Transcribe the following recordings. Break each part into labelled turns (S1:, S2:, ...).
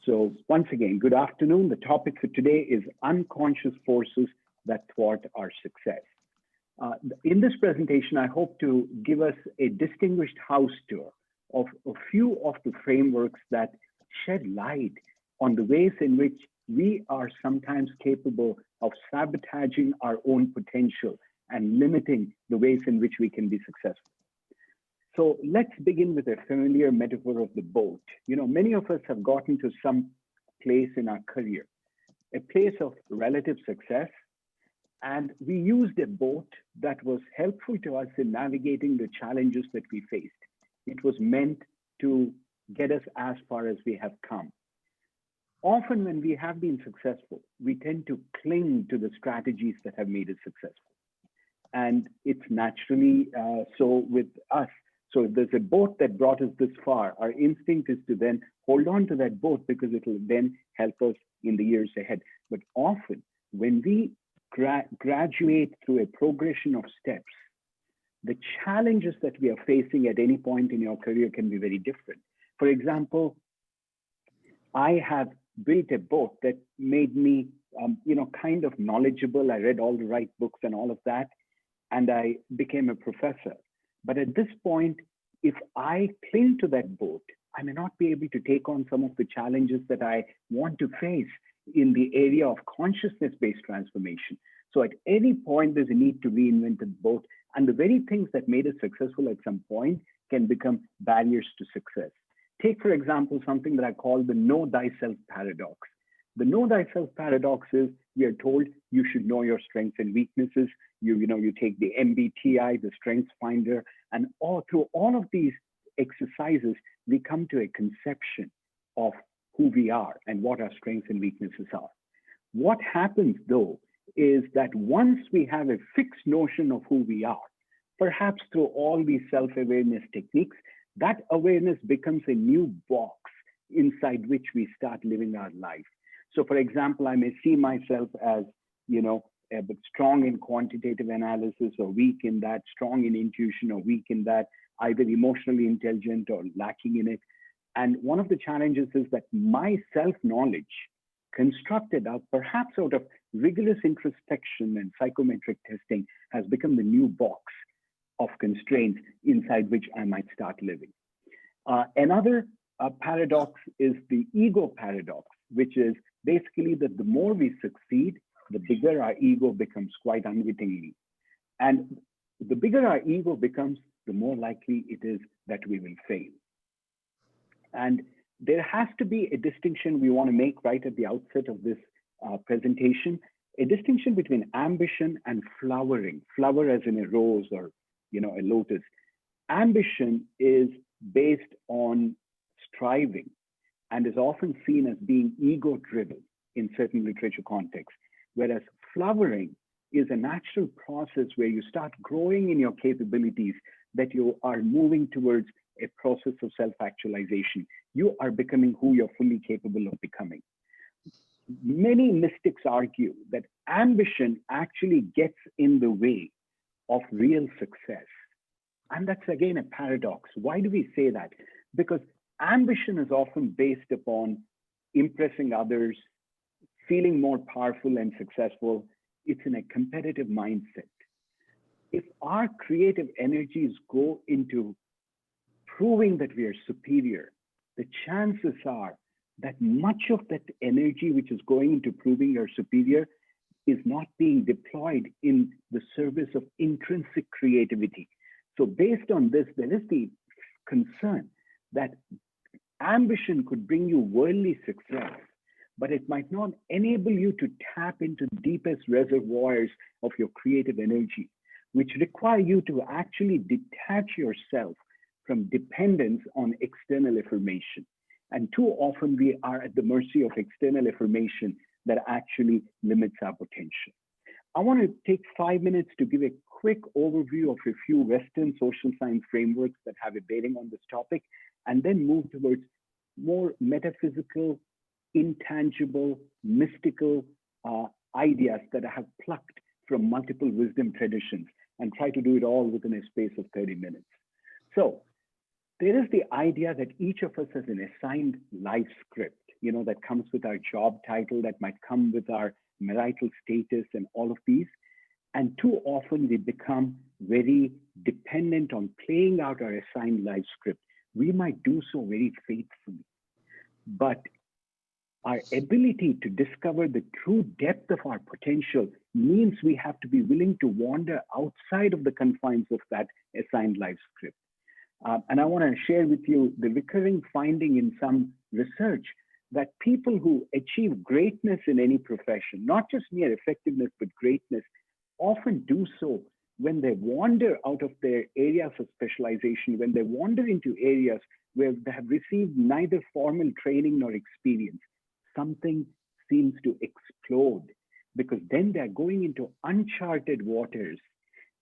S1: So once again, good afternoon. The topic for today is unconscious forces that thwart our success. In this presentation, I hope to give us a distinguished house tour of a few of the frameworks that shed light on the ways in which we are sometimes capable of sabotaging our own potential and limiting the ways in which we can be successful. So let's begin with a familiar metaphor of the boat. You know, many of us have gotten to some place in our career, a place of relative success, and we used a boat that was helpful to us in navigating the challenges that we faced. It was meant to get us as far as we have come. Often when we have been successful, we tend to cling to the strategies that have made us successful. And it's naturally so with us. So if there's a boat that brought us this far, our instinct is to then hold on to that boat because it will then help us in the years ahead. But often when we graduate through a progression of steps, the challenges that we are facing at any point in your career can be very different. For example, I have built a boat that made me, kind of knowledgeable. I read all the right books and all of that, and I became a professor. But at this point, if I cling to that boat, I may not be able to take on some of the challenges that I want to face in the area of consciousness-based transformation. So at any point, there's a need to reinvent the boat. And the very things that made us successful at some point can become barriers to success. Take, for example, something that I call the know thyself paradox. The know thyself paradox is we are told you should know your strengths and weaknesses. You take the MBTI, the Strengths Finder, and through all of these exercises, we come to a conception of who we are and what our strengths and weaknesses are. What happens though is that once we have a fixed notion of who we are, perhaps through all these self-awareness techniques, that awareness becomes a new box inside which we start living our life. So for example, I may see myself as, but strong in quantitative analysis or weak in that, strong in intuition or weak in that, either emotionally intelligent or lacking in it. And one of the challenges is that my self-knowledge constructed out, perhaps out of rigorous introspection and psychometric testing, has become the new box of constraints inside which I might start living. Another paradox is the ego paradox, which is basically that the more we succeed, the bigger our ego becomes quite unwittingly. And the bigger our ego becomes, the more likely it is that we will fail. And there has to be a distinction we want to make right at the outset of this presentation, a distinction between ambition and flowering. Flower as in a rose or a lotus. Ambition is based on striving and is often seen as being ego-driven in certain literature contexts, whereas flowering is a natural process where you start growing in your capabilities, that you are moving towards a process of self-actualization. You are becoming who you're fully capable of becoming. Many mystics argue that ambition actually gets in the way of real success. And that's again a paradox. Why do we say that? Because ambition is often based upon impressing others, feeling more powerful and successful. It's in a competitive mindset. If our creative energies go into proving that we are superior, the chances are that much of that energy which is going into proving you're superior is not being deployed in the service of intrinsic creativity. So based on this, there is the concern that ambition could bring you worldly success, but it might not enable you to tap into the deepest reservoirs of your creative energy, which require you to actually detach yourself from dependence on external affirmation. And too often we are at the mercy of external affirmation that actually limits our potential. I want to take 5 minutes to give a quick overview of a few Western social science frameworks that have a bearing on this topic, and then move towards more metaphysical, intangible, mystical ideas that I have plucked from multiple wisdom traditions and try to do it all within a space of 30 minutes. So there is the idea that each of us has an assigned life script. that comes with our job title, that might come with our marital status and all of these. And too often we become very dependent on playing out our assigned life script. We might do so very faithfully, but our ability to discover the true depth of our potential means we have to be willing to wander outside of the confines of that assigned life script. And I want to share with you the recurring finding in some research that people who achieve greatness in any profession, not just mere effectiveness, but greatness, often do so when they wander out of their areas of specialization, when they wander into areas where they have received neither formal training nor experience. Something seems to explode, because then they're going into uncharted waters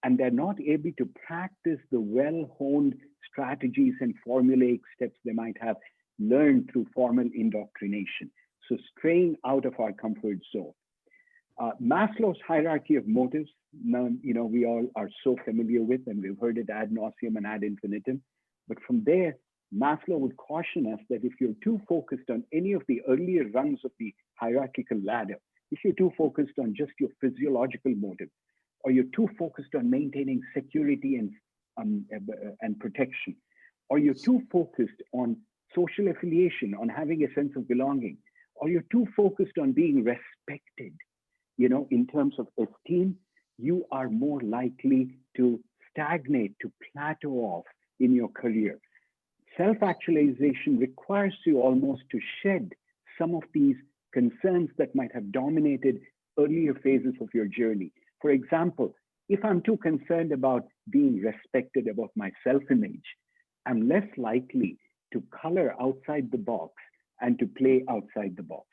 S1: and they're not able to practice the well-honed strategies and formulaic steps they might have learned through formal indoctrination. So straying out of our comfort zone. Maslow's hierarchy of motives, now, we all are so familiar with, and we've heard it ad nauseum and ad infinitum. But from there, Maslow would caution us that if you're too focused on any of the earlier rungs of the hierarchical ladder, if you're too focused on just your physiological motive, or you're too focused on maintaining security and protection, or you're too focused on social affiliation, on having a sense of belonging, or you're too focused on being respected, in terms of esteem, you are more likely to stagnate, to plateau off in your career. Self-actualization requires you almost to shed some of these concerns that might have dominated earlier phases of your journey. For example, if I'm too concerned about being respected, about my self-image, I'm less likely to color outside the box and to play outside the box.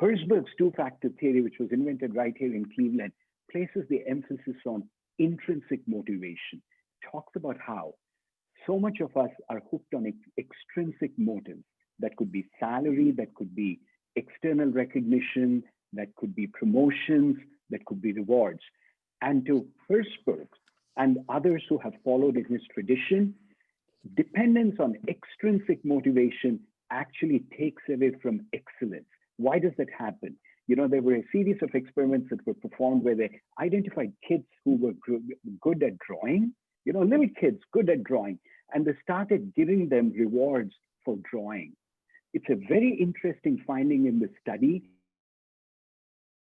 S1: Herzberg's two-factor theory, which was invented right here in Cleveland, places the emphasis on intrinsic motivation, talks about how so much of us are hooked on extrinsic motives. That could be salary, that could be external recognition, that could be promotions, that could be rewards. And to Herzberg and others who have followed in his tradition, dependence on extrinsic motivation actually takes away from excellence. Why does that happen? There were a series of experiments that were performed where they identified kids who were good at drawing, little kids good at drawing, and they started giving them rewards for drawing. It's a very interesting finding in the study.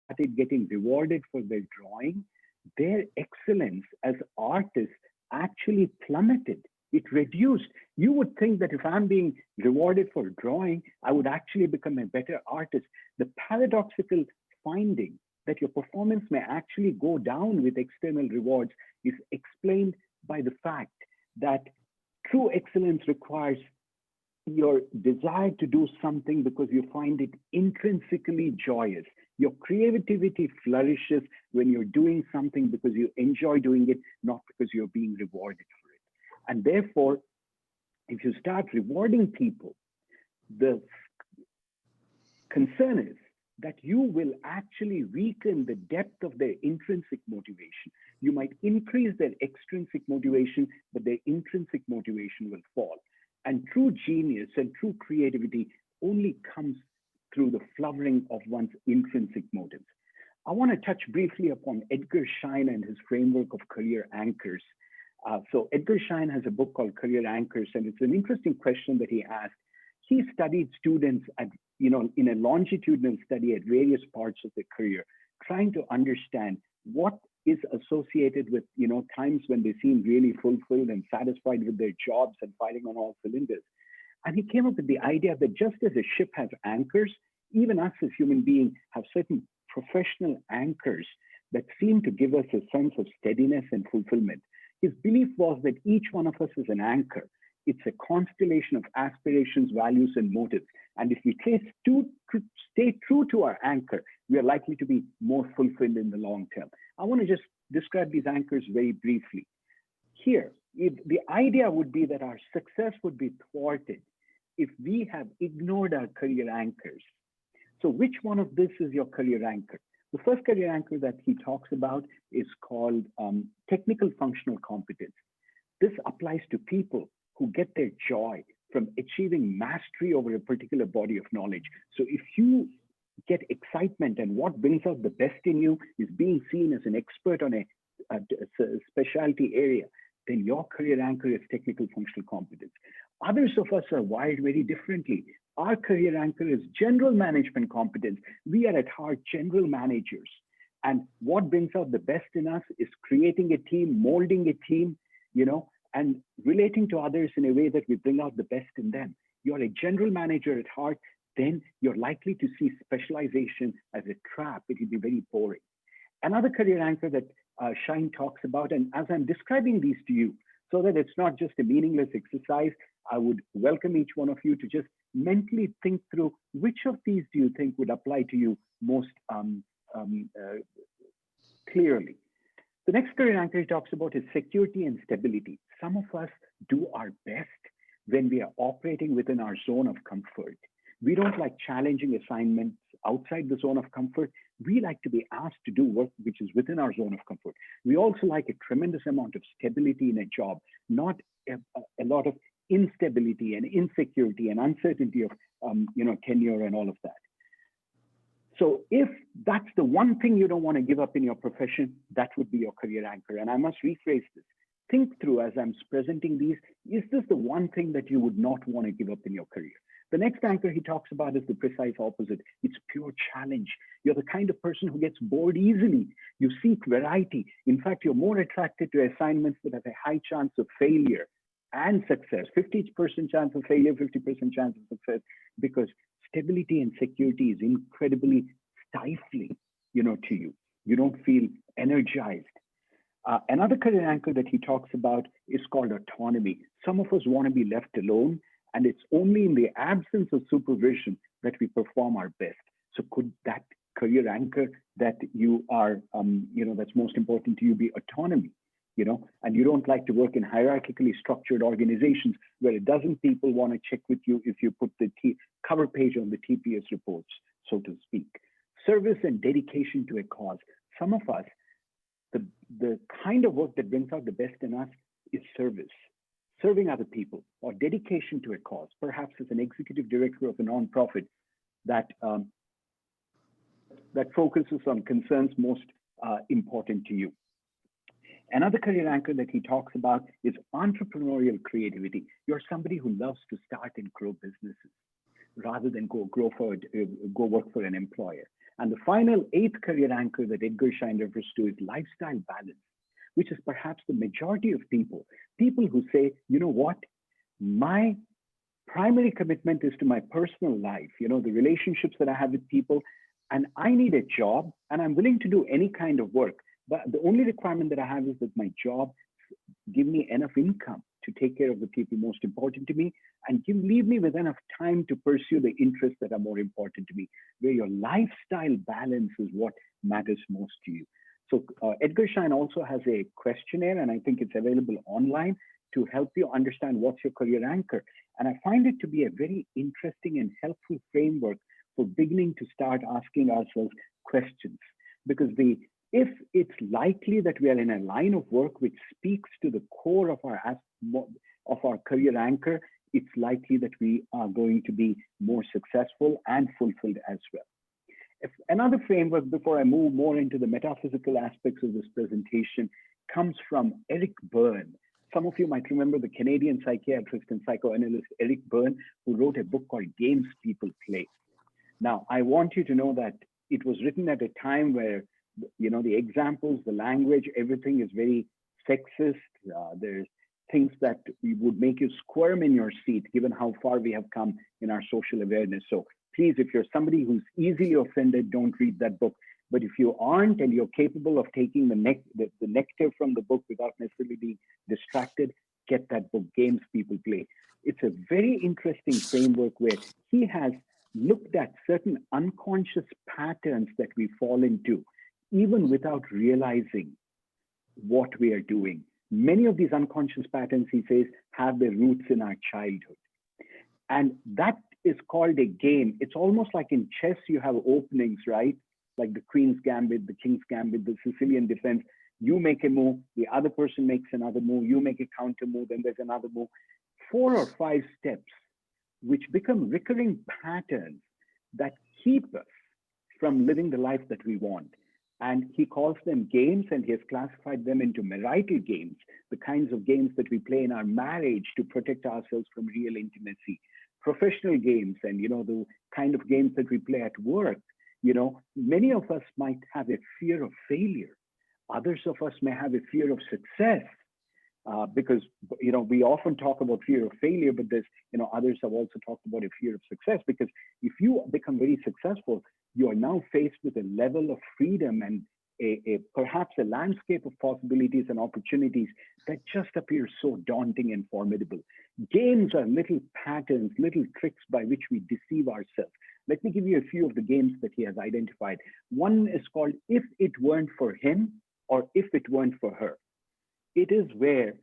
S1: Started getting rewarded for their drawing, their excellence as artists actually plummeted. It reduced. You would think that if I'm being rewarded for drawing, I would actually become a better artist. The paradoxical finding that your performance may actually go down with external rewards is explained by the fact that true excellence requires your desire to do something because you find it intrinsically joyous. Your creativity flourishes when you're doing something because you enjoy doing it, not because you're being rewarded for it. And therefore, if you start rewarding people, the concern is that you will actually weaken the depth of their intrinsic motivation. You might increase their extrinsic motivation, but their intrinsic motivation will fall. And true genius and true creativity only comes through the flowering of one's intrinsic motives. I want to touch briefly upon Edgar Schein and his framework of career anchors. So Edgar Schein has a book called Career Anchors, and it's an interesting question that he asked. He studied students at, in a longitudinal study at various parts of their career, trying to understand what is associated with, times when they seem really fulfilled and satisfied with their jobs and firing on all cylinders. And he came up with the idea that just as a ship has anchors, even us as human beings have certain professional anchors that seem to give us a sense of steadiness and fulfillment. His belief was that each one of us is an anchor. It's a constellation of aspirations, values, and motives. And if we stay true to our anchor, we are likely to be more fulfilled in the long term. I want to just describe these anchors very briefly. Here, the idea would be that our success would be thwarted if we have ignored our career anchors. So which one of this is your career anchor? The first career anchor that he talks about is called technical functional competence. This applies to people who get their joy from achieving mastery over a particular body of knowledge. So if you get excitement and what brings out the best in you is being seen as an expert on a specialty area, then your career anchor is technical functional competence. Others of us are wired very differently. Our career anchor is general management competence. We are at heart general managers. And what brings out the best in us is creating a team, molding a team, and relating to others in a way that we bring out the best in them. You're a general manager at heart, then you're likely to see specialization as a trap. It will be very boring. Another career anchor that Shine talks about, and as I'm describing these to you, so that it's not just a meaningless exercise, I would welcome each one of you to just mentally think through which of these do you think would apply to you most clearly. The next career anchor he talks about is security and stability. Some of us do our best when we are operating within our zone of comfort. We don't like challenging assignments outside the zone of comfort. We like to be asked to do work which is within our zone of comfort. We also like a tremendous amount of stability in a job, not a lot of instability and insecurity and uncertainty of tenure and all of that. So if that's the one thing you don't want to give up in your profession, that would be your career anchor. And I must rephrase this. Think through as I'm presenting these, is this the one thing that you would not want to give up in your career? The next anchor he talks about is the precise opposite. It's pure challenge. You're the kind of person who gets bored easily. You seek variety. In fact, you're more attracted to assignments that have a high chance of failure and success, 50% chance of failure, 50% chance of success, because stability and security is incredibly stifling, to you. You don't feel energized. Another career anchor that he talks about is called autonomy. Some of us want to be left alone, and it's only in the absence of supervision that we perform our best. So could that career anchor that you are, that's most important to you be autonomy? And you don't like to work in hierarchically structured organizations where a dozen people want to check with you if you put the cover page on the TPS reports, so to speak. Service and dedication to a cause. Some of us, the kind of work that brings out the best in us is service, serving other people, or dedication to a cause, perhaps as an executive director of a nonprofit that focuses on concerns most important to you. Another career anchor that he talks about is entrepreneurial creativity. You're somebody who loves to start and grow businesses rather than go work for an employer. And the final 8th career anchor that Edgar Schein refers to is lifestyle balance, which is perhaps the majority of people who say, you know what, my primary commitment is to my personal life, the relationships that I have with people, and I need a job and I'm willing to do any kind of work. But the only requirement that I have is that my job give me enough income to take care of the people most important to me and leave me with enough time to pursue the interests that are more important to me, where your lifestyle balance is what matters most to you. So Edgar Schein also has a questionnaire, and I think it's available online to help you understand what's your career anchor. And I find it to be a very interesting and helpful framework for beginning to start asking ourselves questions, because if it's likely that we are in a line of work which speaks to the core of our career anchor, it's likely that we are going to be more successful and fulfilled as well. Another framework, before I move more into the metaphysical aspects of this presentation, comes from Eric Berne. Some of you might remember the Canadian psychiatrist and psychoanalyst Eric Berne, who wrote a book called Games People Play. Now, I want you to know that it was written at a time where the examples, the language, everything is very sexist. There's things that would make you squirm in your seat, given how far we have come in our social awareness. So please, if you're somebody who's easily offended, don't read that book. But if you aren't and you're capable of taking the nectar from the book without necessarily being distracted, get that book, Games People Play. It's a very interesting framework where he has looked at certain unconscious patterns that we fall into, even without realizing what we are doing. Many of these unconscious patterns, he says, have their roots in our childhood. And that is called a game. It's almost like in chess, you have openings, right? Like the Queen's Gambit, the King's Gambit, the Sicilian defense. You make a move, the other person makes another move, you make a counter move, then there's another move. 4 or 5 steps which become recurring patterns that keep us from living the life that we want. And he calls them games, and he has classified them into marital games, the kinds of games that we play in our marriage to protect ourselves from real intimacy, professional games, and the kind of games that we play at work. Many of us might have a fear of failure. Others of us may have a fear of success. Because we often talk about fear of failure, but there's others have also talked about a fear of success, because if you become very successful, you are now faced with a level of freedom and perhaps a landscape of possibilities and opportunities that just appears so daunting and formidable. Games are little patterns, little tricks by which we deceive ourselves. Let me give you a few of the games that he has identified. One is called If It Weren't For Him or If It Weren't For Her. It is where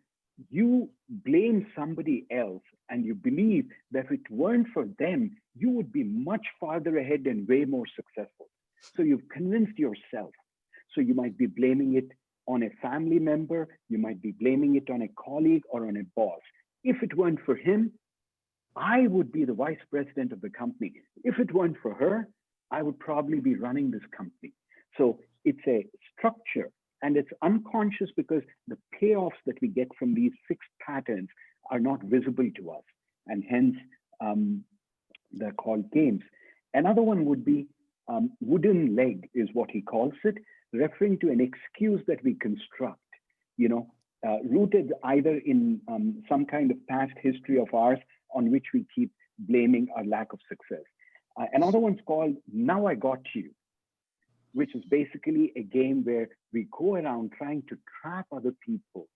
S1: you blame somebody else and you believe that if it weren't for them, you would be much farther ahead and way more successful. So you've convinced yourself. So you might be blaming it on a family member, you might be blaming it on a colleague or on a boss. If it weren't for him, I would be the vice president of the company. If it weren't for her, I would probably be running this company. So it's a structure. And it's unconscious because the payoffs that we get from these fixed patterns are not visible to us. And hence, they're called games. Another one would be wooden leg is what he calls it, referring to an excuse that we construct, rooted either in some kind of past history of ours on which we keep blaming our lack of success. Another one's called Now I Got You, which is basically a game where we go around trying to trap other people,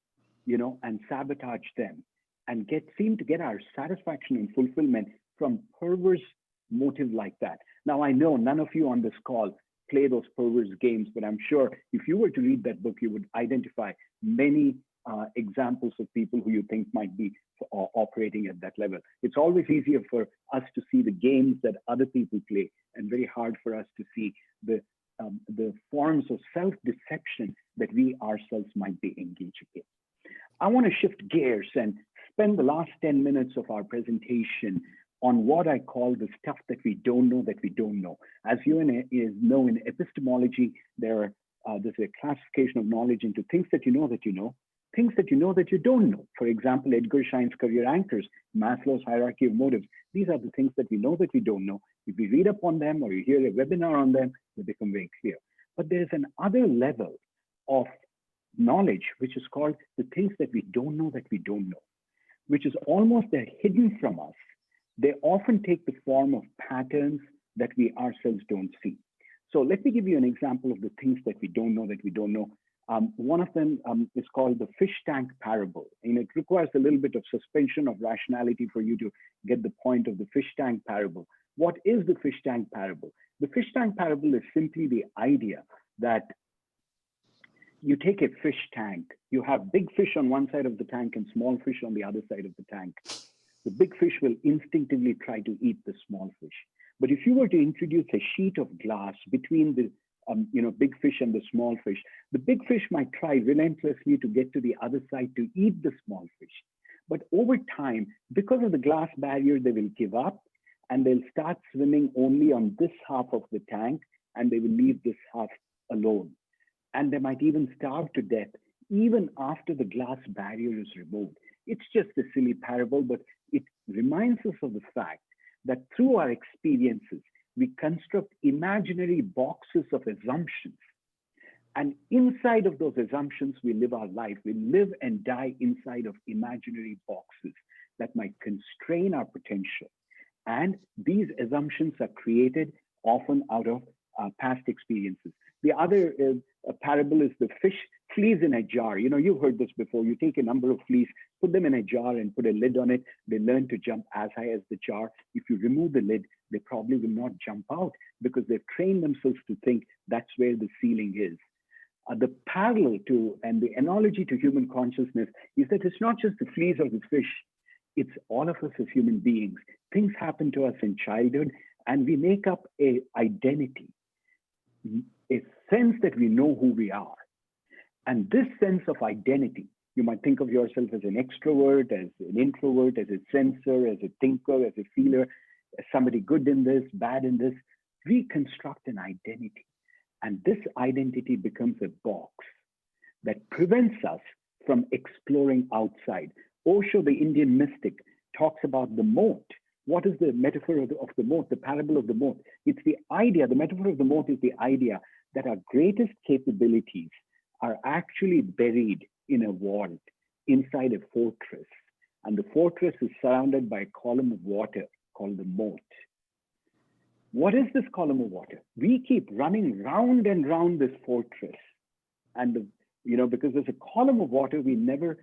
S1: and sabotage them and seem to get our satisfaction and fulfillment from perverse motive like that. Now, I know none of you on this call play those perverse games, but I'm sure if you were to read that book, you would identify many examples of people who you think might be operating at that level. It's always easier for us to see the games that other people play and very hard for us to see the forms of self-deception that we ourselves might be engaging in. I want to shift gears and spend the last 10 minutes of our presentation on what I call the stuff that we don't know that we don't know. As you know, in epistemology, there's a classification of knowledge into things that you know, things that you know that you don't know. For example, Edgar Schein's career anchors, Maslow's hierarchy of motives. These are the things that we know that we don't know. If we read up on them or you hear a webinar on them, they become very clear. But there's another level of knowledge, which is called the things that we don't know, which is almost they're hidden from us. They often take the form of patterns that we ourselves don't see. So let me give you an example of the things that we don't know. One of them is called the fish tank parable. And it requires a little bit of suspension of rationality for you to get the point of the fish tank parable. What is the fish tank parable? The fish tank parable is simply the idea that you take a fish tank, you have big fish on one side of the tank and small fish on the other side of the tank. The big fish will instinctively try to eat the small fish. But if you were to introduce a sheet of glass between the big fish and the small fish, the big fish might try relentlessly to get to the other side to eat the small fish. But over time, because of the glass barrier, they will give up and they'll start swimming only on this half of the tank, and they will leave this half alone. And they might even starve to death even after the glass barrier is removed. It's just a silly parable, but it reminds us of the fact that through our experiences, we construct imaginary boxes of assumptions. And inside of those assumptions, we live our life. We live and die inside of imaginary boxes that might constrain our potential. And these assumptions are created often out of past experiences. The other parable is the fleas in a jar. You've heard this before. You take a number of fleas, put them in a jar and put a lid on it. They learn to jump as high as the jar. If you remove the lid, they probably will not jump out because they've trained themselves to think that's where the ceiling is. The parallel to and the analogy to human consciousness is that it's not just the fleas or the fish. It's all of us as human beings. Things happen to us in childhood and we make up a identity, a sense that we know who we are. And this sense of identity You might think of yourself as an extrovert, as an introvert, as a sensor, as a thinker, as a feeler, as somebody good in this, bad in this. We construct an identity. And this identity becomes a box that prevents us from exploring outside. Osho, the Indian mystic, talks about the moat. What is the metaphor of the moat, the parable of the moat? It's the idea, the metaphor of the moat is the idea that our greatest capabilities are actually buried in a vault inside a fortress. And the fortress is surrounded by a column of water called the moat. What is this column of water? We keep running round and round this fortress. And, because there's a column of water, we never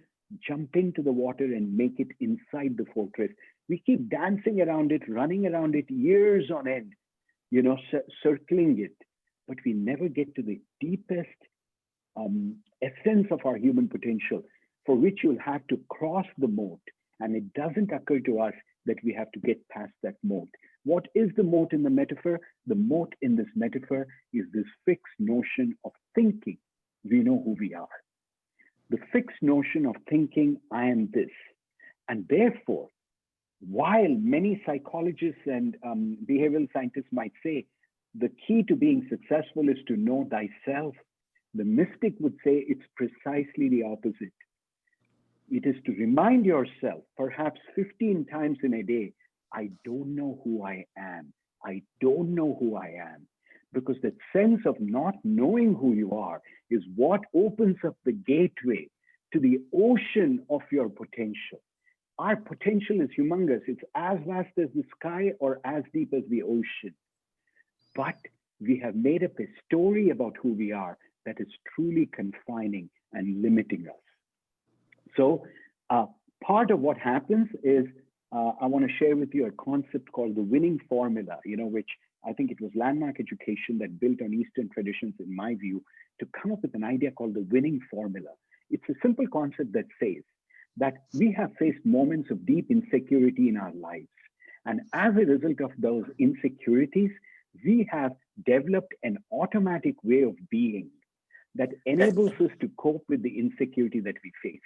S1: jump into the water and make it inside the fortress. We keep dancing around it, running around it years on end, circling it. But we never get to the deepest essence of our human potential, for which you'll have to cross the moat. And it doesn't occur to us that we have to get past that moat. What is the moat in the metaphor? The moat in this metaphor is this fixed notion of thinking we know who we are. The fixed notion of thinking, I am this. And therefore, while many psychologists and behavioral scientists might say the key to being successful is to know thyself, the mystic would say it's precisely the opposite. It is to remind yourself, perhaps 15 times in a day, I don't know who I am. I don't know who I am. Because that sense of not knowing who you are is what opens up the gateway to the ocean of your potential. Our potential is humongous. It's as vast as the sky or as deep as the ocean. But we have made up a story about who we are that is truly confining and limiting us. So part of what happens is I want to share with you a concept called the winning formula, which I think it was landmark education that built on Eastern traditions, in my view, to come up with an idea called the winning formula. It's a simple concept that says that we have faced moments of deep insecurity in our lives. And as a result of those insecurities, we have developed an automatic way of being that enables us to cope with the insecurity that we faced.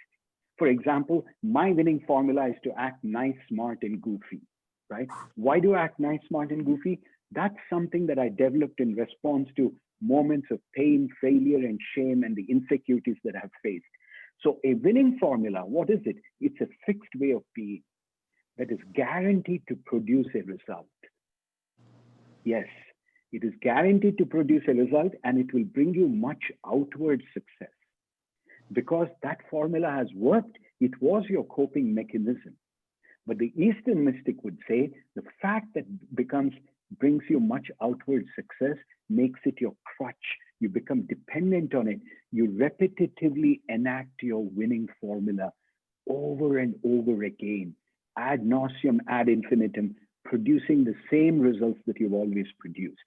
S1: For example, my winning formula is to act nice, smart, and goofy, right? Why do I act nice, smart, and goofy? That's something that I developed in response to moments of pain, failure, and shame, and the insecurities that I've faced. So a winning formula, what is it? It's a fixed way of being that is guaranteed to produce a result. Yes, it is guaranteed to produce a result, and it will bring you much outward success. Because that formula has worked, it was your coping mechanism. But the Eastern mystic would say the fact that brings you much outward success makes it your crutch. You become dependent on it. You repetitively enact your winning formula over and over again, ad nauseum, ad infinitum, producing the same results that you've always produced.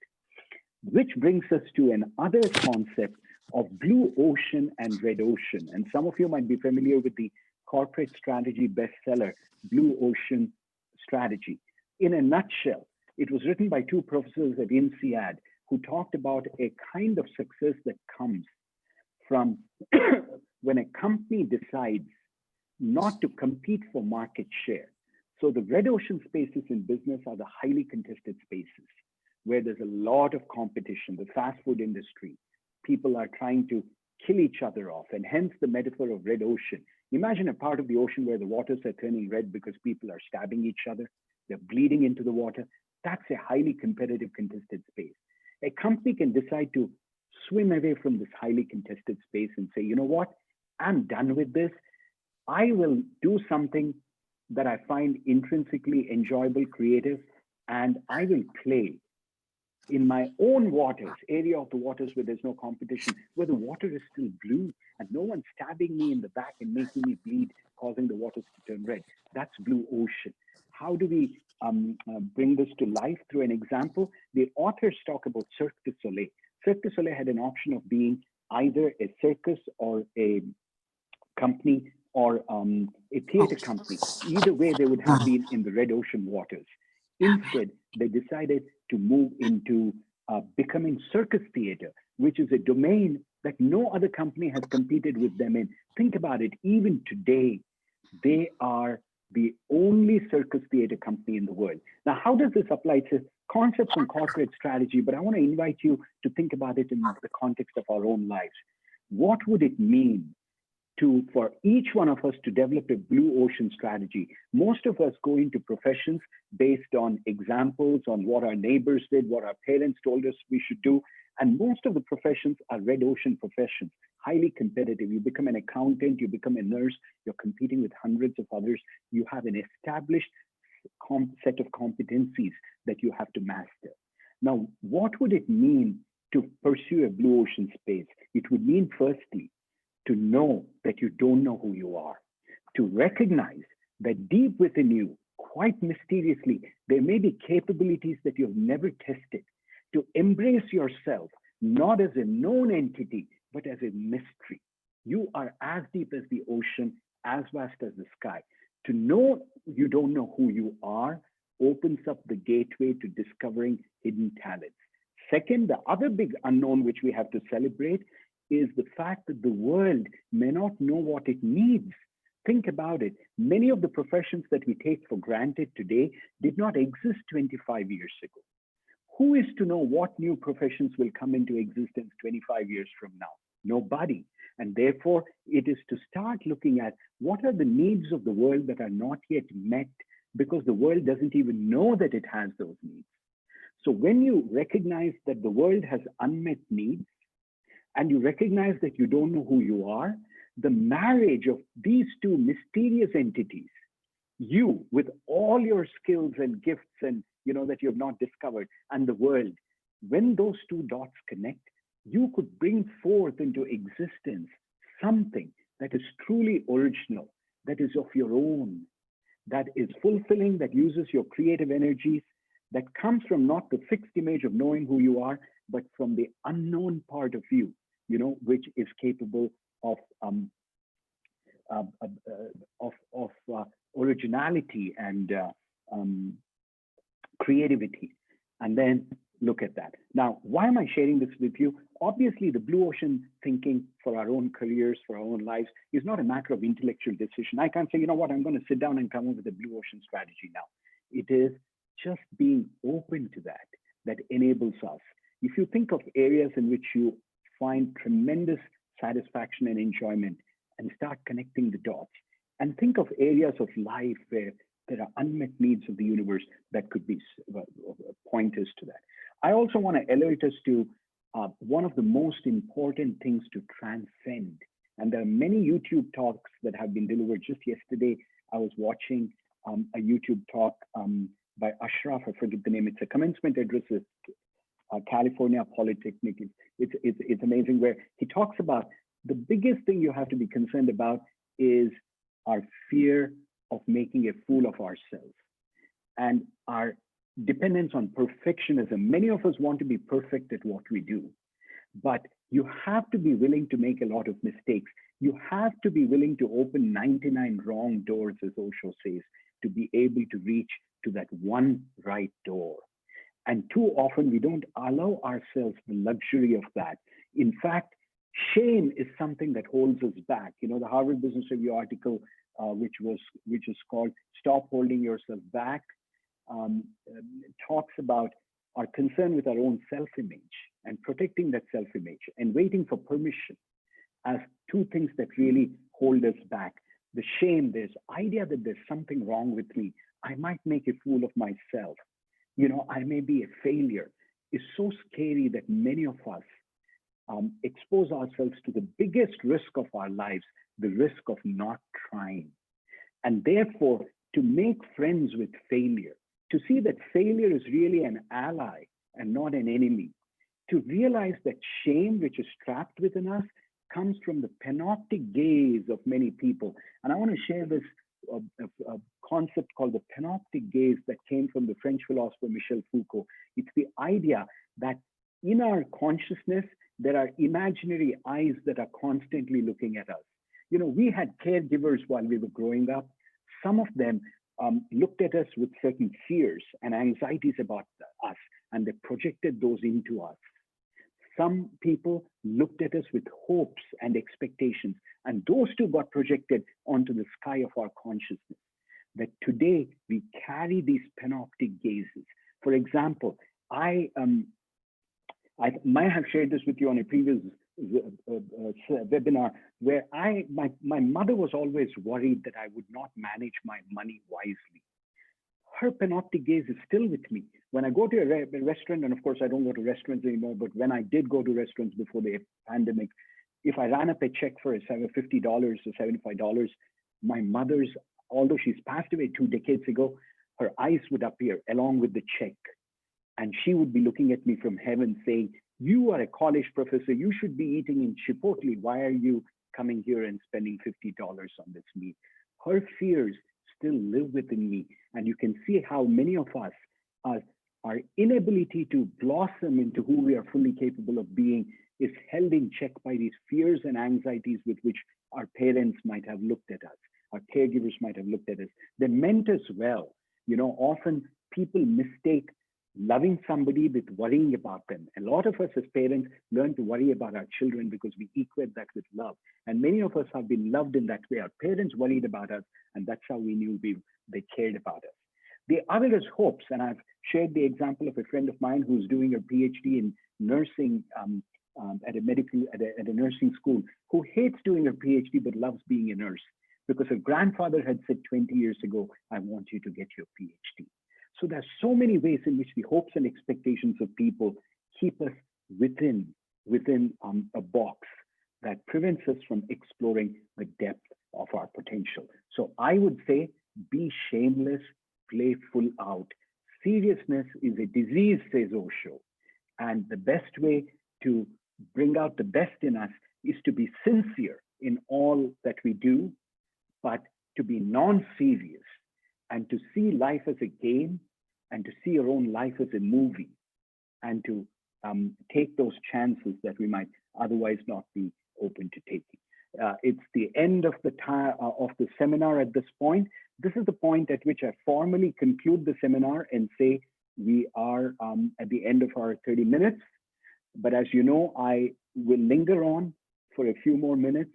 S1: Which brings us to another concept of blue ocean and red ocean. And some of you might be familiar with the corporate strategy bestseller, Blue Ocean Strategy. In a nutshell, it was written by two professors at INSEAD who talked about a kind of success that comes from when a company decides not to compete for market share. So the red ocean spaces in business are the highly contested spaces where there's a lot of competition, the fast food industry. People are trying to kill each other off, and hence the metaphor of red ocean. Imagine a part of the ocean where the waters are turning red because people are stabbing each other. They're bleeding into the water. That's a highly competitive, contested space. A company can decide to swim away from this highly contested space and say, you know what? I'm done with this. I will do something that I find intrinsically enjoyable, creative, and I will play in my own waters, area of the waters where there's no competition, where the water is still blue and no one's stabbing me in the back and making me bleed, causing the waters to turn red. That's blue ocean. How do we bring this to life through an example? The authors talk about Cirque du Soleil. Cirque du Soleil had an option of being either a circus or a company or a theater company. Either way, they would have been in the red ocean waters. Instead, they decided to move into becoming circus theater, which is a domain that no other company has competed with them in. Think about it, even today, they are the only circus theater company in the world. Now, how does this apply to concepts on corporate strategy? But I want to invite you to think about it in the context of our own lives. What would it mean for each one of us to develop a blue ocean strategy? Most of us go into professions based on examples on what our neighbors did, what our parents told us we should do. And most of the professions are red ocean professions, highly competitive. You become an accountant, you become a nurse, you're competing with hundreds of others. You have an established set of competencies that you have to master. Now, what would it mean to pursue a blue ocean space? It would mean, firstly, to know that you don't know who you are, to recognize that deep within you, quite mysteriously, there may be capabilities that you've never tested, to embrace yourself, not as a known entity, but as a mystery. You are as deep as the ocean, as vast as the sky. To know you don't know who you are opens up the gateway to discovering hidden talents. Second, the other big unknown which we have to celebrate is the fact that the world may not know what it needs. Think about it. Many of the professions that we take for granted today did not exist 25 years ago. Who is to know what new professions will come into existence 25 years from now? Nobody. And therefore, it is to start looking at what are the needs of the world that are not yet met, because the world doesn't even know that it has those needs. So when you recognize that the world has unmet needs, and you recognize that you don't know who you are, the marriage of these two mysterious entities, you with all your skills and gifts and that you have not discovered, and the world, when those two dots connect, you could bring forth into existence something that is truly original, that is of your own, that is fulfilling, that uses your creative energies, that comes from not the fixed image of knowing who you are, but from the unknown part of you, which is capable of originality and creativity. And then look at that. Now, why am I sharing this with you? Obviously, the blue ocean thinking for our own careers, for our own lives, is not a matter of intellectual decision. I can't say, you know what, I'm going to sit down and come up with a blue ocean strategy now. It is just being open to that enables us. If you think of areas in which you find tremendous satisfaction and enjoyment and start connecting the dots, and think of areas of life where there are unmet needs of the universe that could be pointers to that. I also want to alert us to one of the most important things to transcend. And there are many YouTube talks that have been delivered. Just yesterday, I was watching a YouTube talk by Ashraf, I forget the name. It's a commencement address at California Polytechnic. It's amazing, where he talks about the biggest thing you have to be concerned about is our fear of making a fool of ourselves and our dependence on perfectionism. Many of us want to be perfect at what we do, but you have to be willing to make a lot of mistakes. You have to be willing to open 99 wrong doors, as Osho says, to be able to reach to that one right door. And too often we don't allow ourselves the luxury of that. In fact, shame is something that holds us back. The Harvard Business Review article, which is called "Stop Holding Yourself Back," talks about our concern with our own self-image and protecting that self-image and waiting for permission as two things that really hold us back. The shame, this idea that there's something wrong with me, I might make a fool of myself, I may be a failure, is so scary that many of us expose ourselves to the biggest risk of our lives, the risk of not trying. And therefore, to make friends with failure, to see that failure is really an ally and not an enemy, to realize that shame, which is trapped within us, comes from the panoptic gaze of many people. And I want to share this concept called the panoptic gaze that came from the French philosopher Michel Foucault. It's the idea that in our consciousness, there are imaginary eyes that are constantly looking at us. We had caregivers while we were growing up. Some of them looked at us with certain fears and anxieties about us, and they projected those into us. Some people looked at us with hopes and expectations, and those two got projected onto the sky of our consciousness. That today we carry these panoptic gazes. For example, I might have shared this with you on a previous webinar where my mother was always worried that I would not manage my money wisely. Her panoptic gaze is still with me. When I go to a restaurant, and of course I don't go to restaurants anymore, but when I did go to restaurants before the pandemic, if I ran up a check for $50 or $75, my mother's, although she's passed away 2 decades ago, her eyes would appear along with the check. And she would be looking at me from heaven saying, you are a college professor, you should be eating in Chipotle. Why are you coming here and spending $50 on this meal? Her fears still live within me. And you can see how many of us, our inability to blossom into who we are fully capable of being is held in check by these fears and anxieties with which our parents might have looked at us, our caregivers might have looked at us. They meant us well. You know, often people mistake loving somebody with worrying about them. A lot of us as parents learn to worry about our children because we equate that with love. And many of us have been loved in that way. Our parents worried about us, and that's how we knew they cared about us. The other is hopes, and I've shared the example of a friend of mine who's doing a PhD in nursing at a nursing school, who hates doing her PhD but loves being a nurse because her grandfather had said 20 years ago, I want you to get your PhD. So there's so many ways in which the hopes and expectations of people keep us within a box that prevents us from exploring the depth of our potential. So I would say, be shameless, play full out. Seriousness is a disease, says Osho. And the best way to bring out the best in us is to be sincere in all that we do, but to be non-serious and to see life as a game and to see your own life as a movie and to take those chances that we might otherwise not be open to taking. It's the end of the seminar at this point. This is the point at which I formally conclude the seminar and say we are at the end of our 30 minutes. But as you know, I will linger on for a few more minutes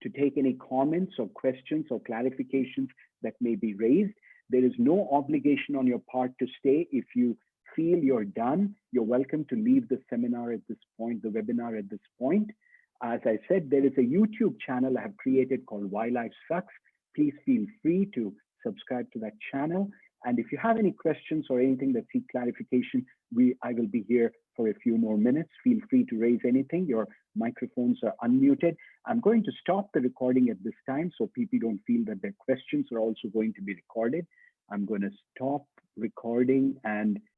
S1: to take any comments or questions or clarifications that may be raised. There is no obligation on your part to stay. If you feel you're done, you're welcome to leave the seminar at this point, the webinar at this point. As I said, there is a YouTube channel I have created called Why Life Sucks. Please feel free to subscribe to that channel. And if you have any questions or anything that seek clarification, I will be here for a few more minutes. Feel free to raise anything. Your microphones are unmuted. I'm going to stop the recording at this time so people don't feel that their questions are also going to be recorded. I'm going to stop recording and